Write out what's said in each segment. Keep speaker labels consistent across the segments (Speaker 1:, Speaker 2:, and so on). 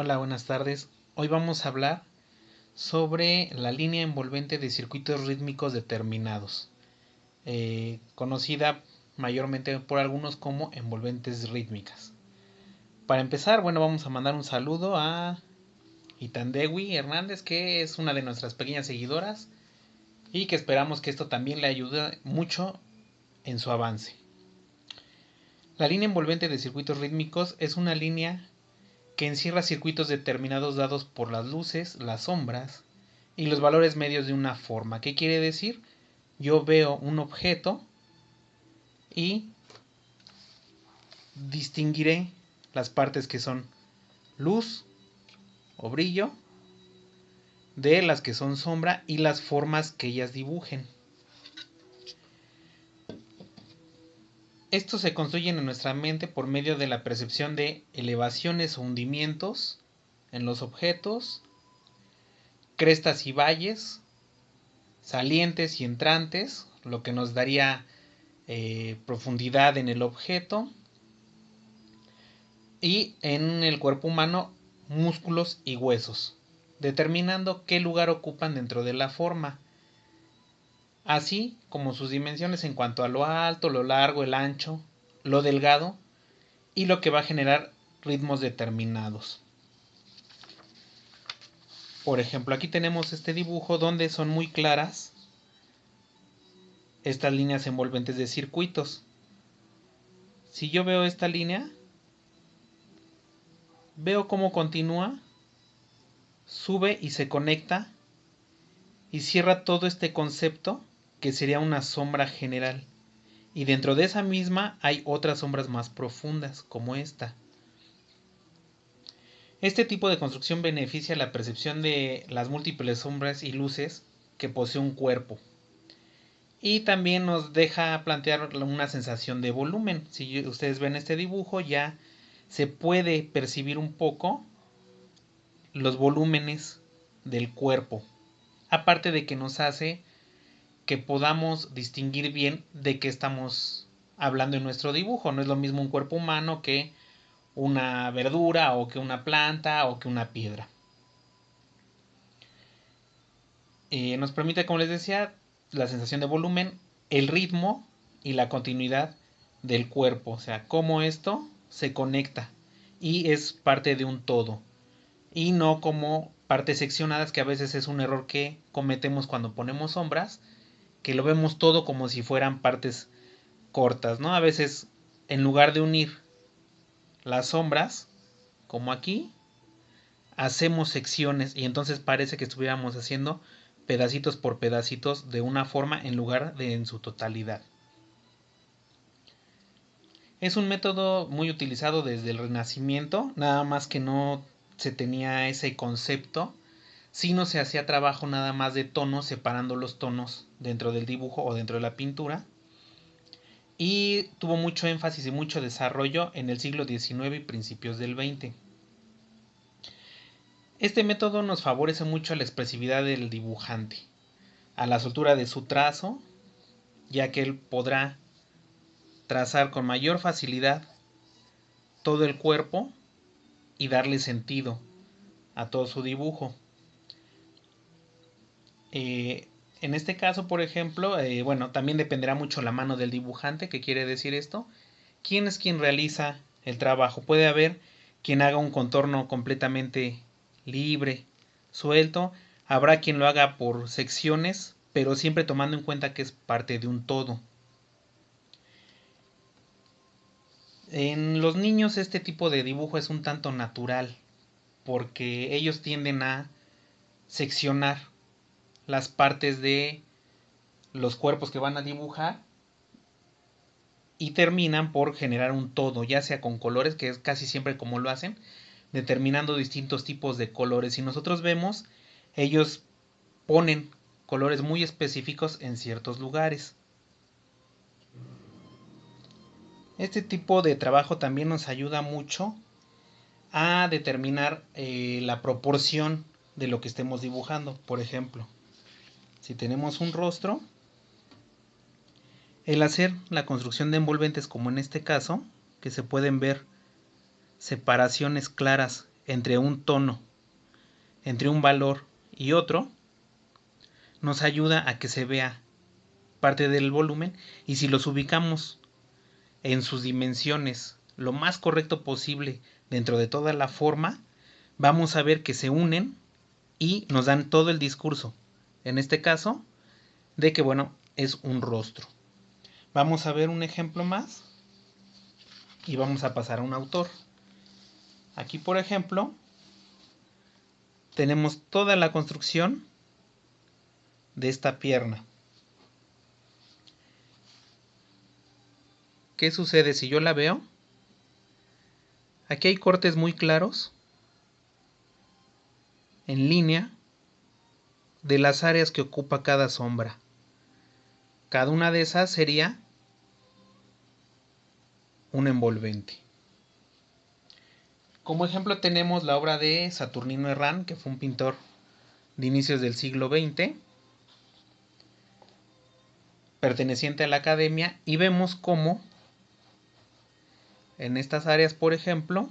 Speaker 1: Hola, buenas tardes. Hoy vamos a hablar sobre la línea envolvente de circuitos rítmicos determinados, conocida mayormente por algunos como envolventes rítmicas. Para empezar, bueno, vamos a mandar un saludo a Itandewi Hernández, que es una de nuestras pequeñas seguidoras y que esperamos que esto también le ayude mucho en su avance. La línea envolvente de circuitos rítmicos es una línea que encierra circuitos determinados dados por las luces, las sombras y los valores medios de una forma. ¿Qué quiere decir? Yo veo un objeto y distinguiré las partes que son luz o brillo de las que son sombra y las formas que ellas dibujen. Estos se construyen en nuestra mente por medio de la percepción de elevaciones o hundimientos en los objetos, crestas y valles, salientes y entrantes, lo que nos daría profundidad en el objeto, y en el cuerpo humano músculos y huesos, determinando qué lugar ocupan dentro de la forma, así como sus dimensiones en cuanto a lo alto, lo largo, el ancho, lo delgado y lo que va a generar ritmos determinados. Por ejemplo, aquí tenemos este dibujo donde son muy claras estas líneas envolventes de circuitos. Si yo veo esta línea, veo cómo continúa, sube y se conecta y cierra todo este concepto que sería una sombra general. Y dentro de esa misma hay otras sombras más profundas, como esta. Este tipo de construcción beneficia la percepción de las múltiples sombras y luces que posee un cuerpo. Y también nos deja plantear una sensación de volumen. Si ustedes ven este dibujo, ya se puede percibir un poco los volúmenes del cuerpo. Aparte de que nos hace que podamos distinguir bien de qué estamos hablando en nuestro dibujo. No es lo mismo un cuerpo humano que una verdura o que una planta o que una piedra. Nos permite, como les decía, la sensación de volumen, el ritmo y la continuidad del cuerpo. O sea, cómo esto se conecta y es parte de un todo. Y no como partes seccionadas, que a veces es un error que cometemos cuando ponemos sombras, que lo vemos todo como si fueran partes cortas, ¿no? A veces, en lugar de unir las sombras, como aquí, hacemos secciones y entonces parece que estuviéramos haciendo pedacitos por pedacitos de una forma en lugar de en su totalidad. Es un método muy utilizado desde el Renacimiento, nada más que no se tenía ese concepto, sino se hacía trabajo nada más de tonos, separando los tonos dentro del dibujo o dentro de la pintura, y tuvo mucho énfasis y mucho desarrollo en el siglo XIX y principios del XX. Este método nos favorece mucho la expresividad del dibujante, a la soltura de su trazo, ya que él podrá trazar con mayor facilidad todo el cuerpo y darle sentido a todo su dibujo. En este caso, por ejemplo, bueno, también dependerá mucho la mano del dibujante. ¿Qué quiere decir esto? ¿Quién es quien realiza el trabajo? Puede haber quien haga un contorno completamente libre, suelto. Habrá quien lo haga por secciones, pero siempre tomando en cuenta que es parte de un todo. En los niños este tipo de dibujo es un tanto natural, porque ellos tienden a seccionar las partes de los cuerpos que van a dibujar y terminan por generar un todo, ya sea con colores, que es casi siempre como lo hacen, determinando distintos tipos de colores. Si nosotros vemos, ellos ponen colores muy específicos en ciertos lugares. Este tipo de trabajo también nos ayuda mucho a determinar la proporción de lo que estemos dibujando. Por ejemplo, si tenemos un rostro, el hacer la construcción de envolventes, como en este caso, que se pueden ver separaciones claras entre un tono, entre un valor y otro, nos ayuda a que se vea parte del volumen, y si los ubicamos en sus dimensiones lo más correcto posible dentro de toda la forma, vamos a ver que se unen y nos dan todo el discurso, en este caso, de que bueno, es un rostro. Vamos a ver un ejemplo más y vamos a pasar a un autor. Aquí, por ejemplo, tenemos toda la construcción de esta pierna. ¿Qué sucede si yo la veo? Aquí hay cortes muy claros en línea de las áreas que ocupa cada sombra. Cada una de esas sería un envolvente. Como ejemplo tenemos la obra de Saturnino Herrán, que fue un pintor de inicios del siglo XX, perteneciente a la Academia, y vemos cómo en estas áreas, por ejemplo,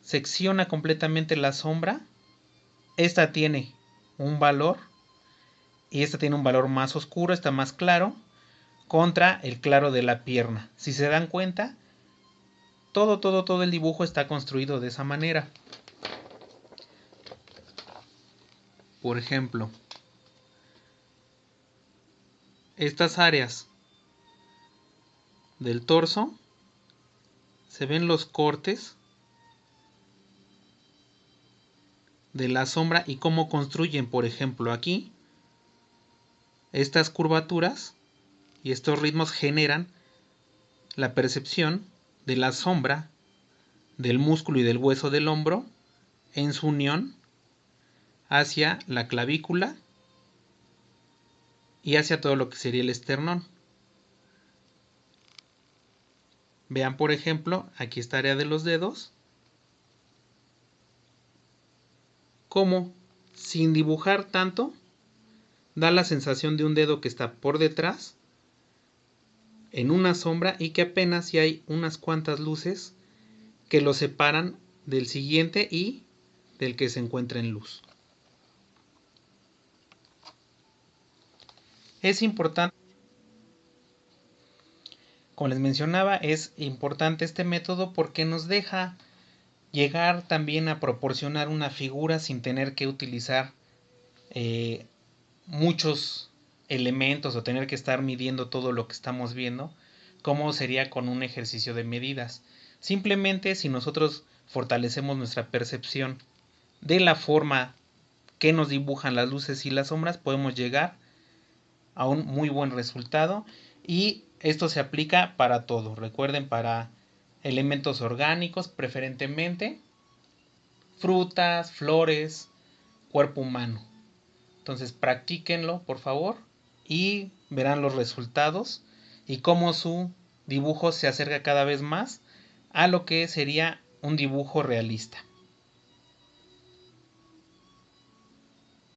Speaker 1: secciona completamente la sombra. Esta tiene un valor y esta tiene un valor más oscuro, está más claro, contra el claro de la pierna. Si se dan cuenta, todo el dibujo está construido de esa manera. Por ejemplo, estas áreas del torso, se ven los cortes de la sombra y cómo construyen, por ejemplo, aquí estas curvaturas y estos ritmos generan la percepción de la sombra del músculo y del hueso del hombro en su unión hacia la clavícula y hacia todo lo que sería el esternón. Vean, por ejemplo, aquí esta área de los dedos, como sin dibujar tanto, da la sensación de un dedo que está por detrás en una sombra y que apenas si hay unas cuantas luces que lo separan del siguiente y del que se encuentra en luz. Es importante, como les mencionaba, es importante este método porque nos deja llegar también a proporcionar una figura sin tener que utilizar muchos elementos o tener que estar midiendo todo lo que estamos viendo, como sería con un ejercicio de medidas. Simplemente si nosotros fortalecemos nuestra percepción de la forma que nos dibujan las luces y las sombras, podemos llegar a un muy buen resultado, y esto se aplica para todo. Recuerden, para elementos orgánicos preferentemente, frutas, flores, cuerpo humano. Entonces practíquenlo, por favor, y verán los resultados y cómo su dibujo se acerca cada vez más a lo que sería un dibujo realista.